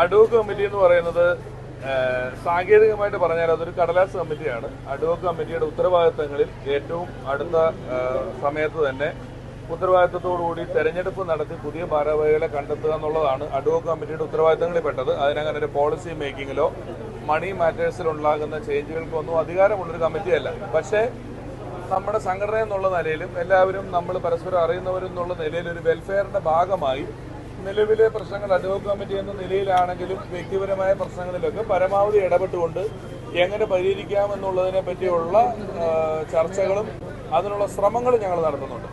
Ad hoc committee എന്ന് പറയുന്നത് സാങ്കേതികമായിട്ട് പറഞ്ഞാൽ അതൊരു കടലാസ് കമ്മിറ്റിയാണ്. അഡ്വോക്ക് കമ്മിറ്റിയുടെ ഉത്തരവാദിത്തങ്ങളിൽ ഏറ്റവും അടുത്ത സമയത്ത് തന്നെ ഉത്തരവാദിത്തത്തോടുകൂടി തെരഞ്ഞെടുപ്പ് നടത്തി പുതിയ ഭാരവാഹികളെ കണ്ടെത്തുക എന്നുള്ളതാണ് അഡ്വോക്ക് കമ്മിറ്റിയുടെ ഉത്തരവാദിത്തങ്ങളിൽ പെട്ടത്. അതിനങ്ങനെ ഒരു പോളിസി മേക്കിങ്ങിലോ മണി മാറ്റേഴ്സിലുണ്ടാകുന്ന ചേഞ്ചുകൾക്കൊന്നും അധികാരമുള്ളൊരു കമ്മിറ്റിയല്ല. പക്ഷേ നമ്മുടെ സംഘടന എന്നുള്ള നിലയിലും എല്ലാവരും നമ്മൾ പരസ്പരം അറിയുന്നവരെന്നുള്ള നിലയിൽ ഒരു വെൽഫെയറിന്റെ ഭാഗമായി നിലവിലെ പ്രശ്നങ്ങൾ അഡ്വോക്ക് കമ്മിറ്റി എന്ന നിലയിലാണെങ്കിലും വ്യക്തിപരമായ പ്രശ്നങ്ങളിലൊക്കെ പരമാവധി ഇടപെട്ടുകൊണ്ട് എങ്ങനെ പരിഹരിക്കാമെന്നുള്ളതിനെ പറ്റിയുള്ള ചർച്ചകളും അതിനുള്ള ശ്രമങ്ങളും ഞങ്ങൾ നടത്തുന്നുണ്ട്.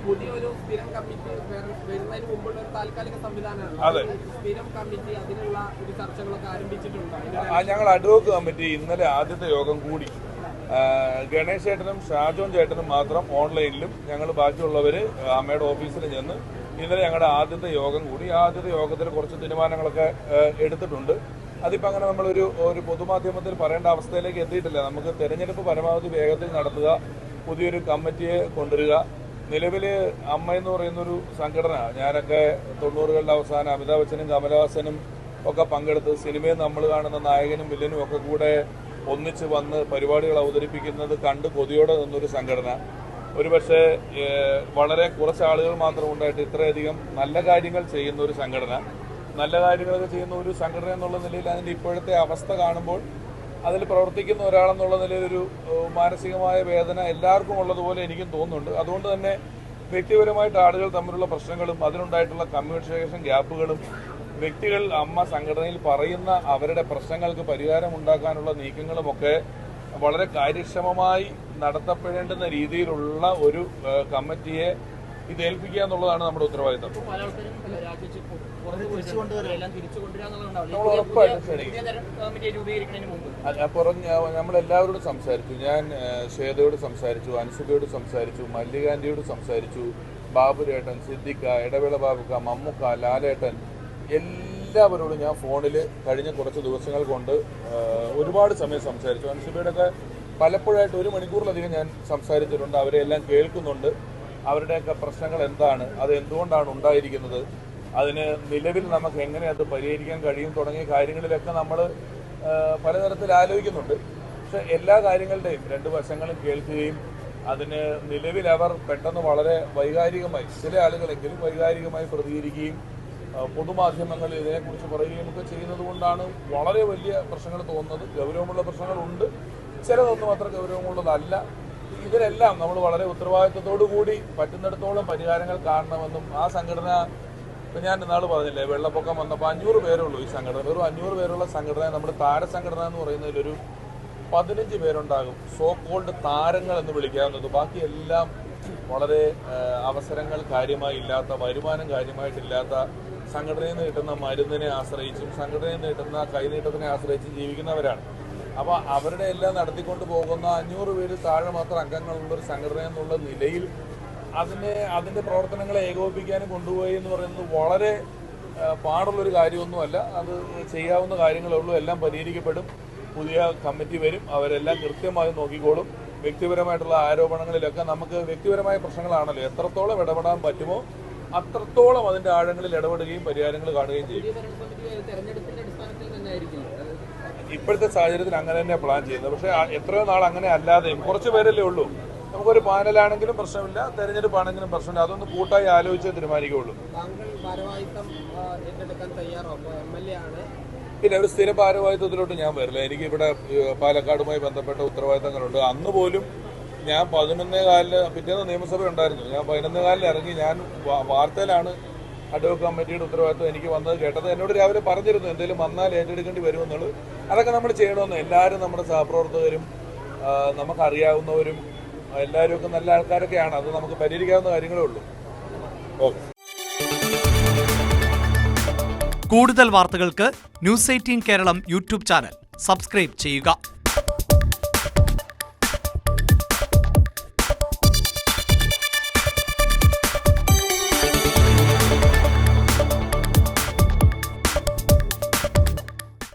പുതിയൊരു സ്ഥിരം കമ്മിറ്റി വരുന്നതിന് മുമ്പുള്ള ഒരു താൽക്കാലിക സംവിധാനമാണ്. അതെ, സ്ഥിരം കമ്മിറ്റി അതിനുള്ള ഒരു ചർച്ചകളൊക്കെ ആരംഭിച്ചിട്ടുണ്ട്. ഞങ്ങൾ അഡ്വോക്ക് കമ്മിറ്റി ഇന്നലെ ആദ്യത്തെ യോഗം കൂടി. ഗണേഷ് ചേട്ടനും ഷാജോൻ ചേട്ടനും മാത്രം ഓൺലൈനിലും ഞങ്ങൾ ബാക്കിയുള്ളവർ അമ്മയുടെ ഓഫീസിൽ ചെന്ന് ഇന്നലെ ഞങ്ങളുടെ ആദ്യത്തെ യോഗം കൂടി. ആദ്യത്തെ യോഗത്തിൽ കുറച്ച് തീരുമാനങ്ങളൊക്കെ എടുത്തിട്ടുണ്ട്. അതിപ്പോൾ അങ്ങനെ നമ്മളൊരു പൊതുമാധ്യമത്തിൽ പറയേണ്ട അവസ്ഥയിലേക്ക് എത്തിയിട്ടില്ല. നമുക്ക് തെരഞ്ഞെടുപ്പ് പരമാവധി വേഗത്തിൽ നടത്തുക, പുതിയൊരു കമ്മിറ്റിയെ കൊണ്ടുവരിക. നിലവിൽ അമ്മ എന്ന് പറയുന്നൊരു സംഘടന ഞാനൊക്കെ 90കളുടെ അവസാനം അമിതാഭ് ബച്ചനും കമലഹാസനും ഒക്കെ പങ്കെടുത്ത് സിനിമയിൽ നമ്മൾ കാണുന്ന നായകനും വില്ലനും ഒക്കെ കൂടെ ഒന്നിച്ച് വന്ന് പരിപാടികൾ അവതരിപ്പിക്കുന്നത് കണ്ട് കൊതിയോടെ നിന്നൊരു സംഘടന. ഒരുപക്ഷെ വളരെ കുറച്ച് ആളുകൾ മാത്രം ഉണ്ടായിട്ട് ഇത്രയധികം നല്ല കാര്യങ്ങൾ ചെയ്യുന്ന ഒരു സംഘടന, നല്ല കാര്യങ്ങളൊക്കെ ചെയ്യുന്ന ഒരു സംഘടന എന്നുള്ള നിലയിൽ അതിൻ്റെ ഇപ്പോഴത്തെ അവസ്ഥ കാണുമ്പോൾ അതിൽ പ്രവർത്തിക്കുന്ന ഒരാളെന്നുള്ള നിലയിലൊരു മാനസികമായ വേദന എല്ലാവർക്കും ഉള്ളതുപോലെ എനിക്കും തോന്നുന്നുണ്ട്. അതുകൊണ്ട് തന്നെ വ്യക്തിപരമായിട്ട് ആളുകൾ തമ്മിലുള്ള പ്രശ്നങ്ങളും അതിനുണ്ടായിട്ടുള്ള കമ്മ്യൂണിക്കേഷൻ ഗ്യാപ്പുകളും വ്യക്തികൾ അമ്മ സംഘടനയിൽ പറയുന്ന അവരുടെ പ്രശ്നങ്ങൾക്ക് പരിഹാരം ഉണ്ടാക്കാനുള്ള നീക്കങ്ങളുമൊക്കെ വളരെ കാര്യക്ഷമമായി നടത്തപ്പെടേണ്ടുന്ന രീതിയിലുള്ള ഒരു കമ്മിറ്റിയെ ഇത് ഏൽപ്പിക്കുക എന്നുള്ളതാണ് നമ്മുടെ ഉത്തരവാദിത്തം. നമ്മളെല്ലാവരോടും സംസാരിച്ചു. ഞാൻ ശ്വേതയോട് സംസാരിച്ചു, അൻസുബയോട് സംസാരിച്ചു, മല്ലികാന്റിയോട് സംസാരിച്ചു, ബാബുരേട്ടൻ, സിദ്ദിഖ, ഇടവേള ബാബുക്ക, മമ്മുക്ക, ലാലേട്ടൻ, എല്ലാവരോടും ഞാൻ ഫോണിൽ കഴിഞ്ഞ കുറച്ച് ദിവസങ്ങൾ കൊണ്ട് ഒരുപാട് സമയം സംസാരിച്ചു. അൻസുബയോടൊക്കെ പലപ്പോഴായിട്ട് 1 മണിക്കൂറിലധികം ഞാൻ സംസാരിച്ചിട്ടുണ്ട്. അവരെ എല്ലാം കേൾക്കുന്നുണ്ട്. അവരുടെയൊക്കെ പ്രശ്നങ്ങൾ എന്താണ്, അത് എന്തുകൊണ്ടാണ് ഉണ്ടായിരിക്കുന്നത്, അതിന് നിലവിൽ നമുക്ക് എങ്ങനെ അത് പരിഹരിക്കാൻ കഴിയും തുടങ്ങിയ കാര്യങ്ങളിലൊക്കെ നമ്മൾ പലതരത്തിൽ ആലോചിക്കുന്നുണ്ട്. പക്ഷെ എല്ലാ കാര്യങ്ങളുടെയും 2 വശങ്ങളും കേൾക്കുകയും അതിന് നിലവിൽ അവർ പെട്ടെന്ന് വളരെ വൈകാരികമായി, ചില ആളുകളെങ്കിലും വൈകാരികമായി പ്രതികരിക്കുകയും പൊതുമാധ്യമങ്ങളിൽ ഇതിനെക്കുറിച്ച് പറയുകയും ഒക്കെ ചെയ്യുന്നത് കൊണ്ടാണ് വളരെ വലിയ പ്രശ്നങ്ങൾ തോന്നുന്നത്. ഗൗരവമുള്ള പ്രശ്നങ്ങളുണ്ട്, ചിലതൊന്നും അത്ര ഗൗരവമുള്ളതല്ല. ഇതിലെല്ലാം നമ്മൾ വളരെ ഉത്തരവാദിത്വത്തോടു കൂടി പറ്റുന്നിടത്തോളം പരിഹാരങ്ങൾ കാണണമെന്നും ആ സംഘടന, ഇപ്പം ഞാൻ ഇന്നാൾ പറഞ്ഞില്ലേ വെള്ളപ്പൊക്കം വന്നപ്പോൾ 500 പേരുള്ളൂ ഈ സംഘടന. വെറും 500 പേരുള്ള സംഘടന നമ്മൾ താരസംഘടന എന്ന് പറയുന്നതിലൊരു 15 പേരുണ്ടാകും, സോ കോൾഡ് താരങ്ങൾ എന്ന് വിളിക്കാവുന്നത്. ബാക്കിയെല്ലാം വളരെ അവസരങ്ങൾ കാര്യമായി ഇല്ലാത്ത, വരുമാനം കാര്യമായിട്ടില്ലാത്ത, സംഘടനയിൽ നിന്ന് കിട്ടുന്ന മരുന്നിനെ ആശ്രയിച്ചും സംഘടനയിൽ നിന്ന് കിട്ടുന്ന കൈനീട്ടത്തിനെ ആശ്രയിച്ചും ജീവിക്കുന്നവരാണ്. അപ്പോൾ അവരുടെ എല്ലാം നടത്തിക്കൊണ്ട് പോകുന്ന 500 പേര് താഴെ മാത്രം അംഗങ്ങളുള്ളൊരു സംഘടന എന്നുള്ള നിലയിൽ അതിൻ്റെ പ്രവർത്തനങ്ങളെ ഏകോപിപ്പിക്കാനും കൊണ്ടുപോയി എന്ന് പറയുന്നത് വളരെ പാടുള്ളൊരു കാര്യമൊന്നുമല്ല. അത് ചെയ്യാവുന്ന കാര്യങ്ങളേ ഉള്ളൂ. എല്ലാം പരിഹരിക്കപ്പെടും. പുതിയ കമ്മിറ്റി വരും, അവരെല്ലാം കൃത്യമായി നോക്കിക്കോളും. വ്യക്തിപരമായിട്ടുള്ള ആരോപണങ്ങളിലൊക്കെ നമുക്ക് വ്യക്തിപരമായ പ്രശ്നങ്ങളാണല്ലോ, എത്രത്തോളം ഇടപെടാൻ പറ്റുമോ അത്രത്തോളം അതിൻ്റെ ആഴങ്ങളിൽ ഇടപെടുകയും പരിഹാരങ്ങൾ കാണുകയും ചെയ്യും. ഇപ്പോഴത്തെ സാഹചര്യത്തിൽ അങ്ങനെ തന്നെ പ്ലാൻ ചെയ്യുന്നത്. പക്ഷേ എത്രയോ നാൾ അങ്ങനെ അല്ലാതെയും കുറച്ച് പേരല്ലേ ഉള്ളൂ. നമുക്കൊരു പാനലാണെങ്കിലും പ്രശ്നമില്ല, തെരഞ്ഞെടുപ്പാണെങ്കിലും പ്രശ്നമില്ല. അതൊന്ന് കൂട്ടായി ആലോചിച്ചേ തീരുമാനിക്കുകയുള്ളൂ. പിന്നെ ഒരു സ്ഥിര ഭാരവാഹിത്വത്തിലോട്ട് ഞാൻ വരില്ല. എനിക്കിവിടെ പാലക്കാടുമായി ബന്ധപ്പെട്ട ഉത്തരവാദിത്തങ്ങളുണ്ട്. അന്ന് പോലും ഞാൻ 11:15 പിറ്റേന്ന് നിയമസഭ ഉണ്ടായിരുന്നു. ഞാൻ 11:15 ഇറങ്ങി. ഞാൻ വാർത്തയിലാണ് അഡ്വോക്ക് കമ്മിറ്റിയുടെ ഉത്തരവാദിത്വം എനിക്ക് വന്നത് കേട്ടത്. എന്നോട് രാവിലെ പറഞ്ഞിരുന്നു എന്തെങ്കിലും വന്നാൽ ഏറ്റെടുക്കേണ്ടി വരുമെന്നുള്ളത്. അതൊക്കെ നമ്മൾ ചെയ്യണമെന്ന്. എല്ലാവരും നമ്മുടെ സഹപ്രവർത്തകരും നമുക്കറിയാവുന്നവരും എല്ലാവരും ഒക്കെ നല്ല ആൾക്കാരൊക്കെയാണ്. അത് നമുക്ക് പരിഹരിക്കാവുന്ന കാര്യങ്ങളേ ഉള്ളൂ. ഓക്കെ. കൂടുതൽ വാർത്തകൾക്ക് News 18 Keralam YouTube channel subscribe ചെയ്യുക.